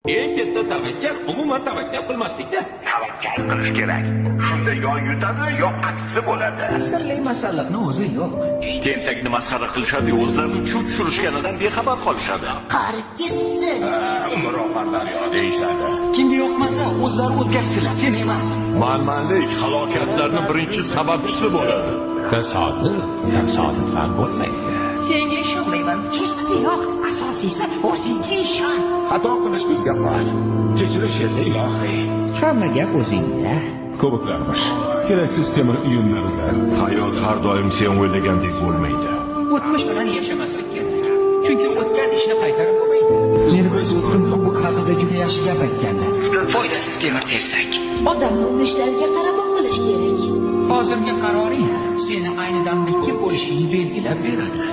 Eng katta tavakkal umuman tavakkal qilmaslikda. Tavakkal qilish kerak. Shunda yo yutadi, yo aksi bo'ladi. Sirli masalliqni o'zi yo'q. Tentakni masxara qilishadi, o'zlarini chuv tushirishganidan bexabar qolishadi. Qarib ketibsiz. Umr oqarlar yo deyishadi. Kimga yoqmasa, o'zlari o'zgarsinlar, sen emas. Manmanlik halokatlarning birinchi sababchisi bo'ladi. Tasodifan bo'lmaydi. Senga ishonmayman. Hechqisi yo'q. Asosiysi o'zingga ishon. Xato qilish bizga xos. Kechirish esa ilohiy. Hamma gap o'zingda. Ko'piklarmish. Keraksiz temir uyumlarida. Hayot har doim sen o'ylagandek bo'lmaydi. O'tmish bilan yashamaslik kerak. Chunki o'tgan ishni qaytarib bo'lmaydi. Meni bir do'stim kubok haqida juda yaxshi gap aytgandi. Foydasiz temir tersak. Odamni urishlariga qarab qilish kerak. Hozirgi qaroring seni ayni damda kim bo'lishingni belgilab beradi.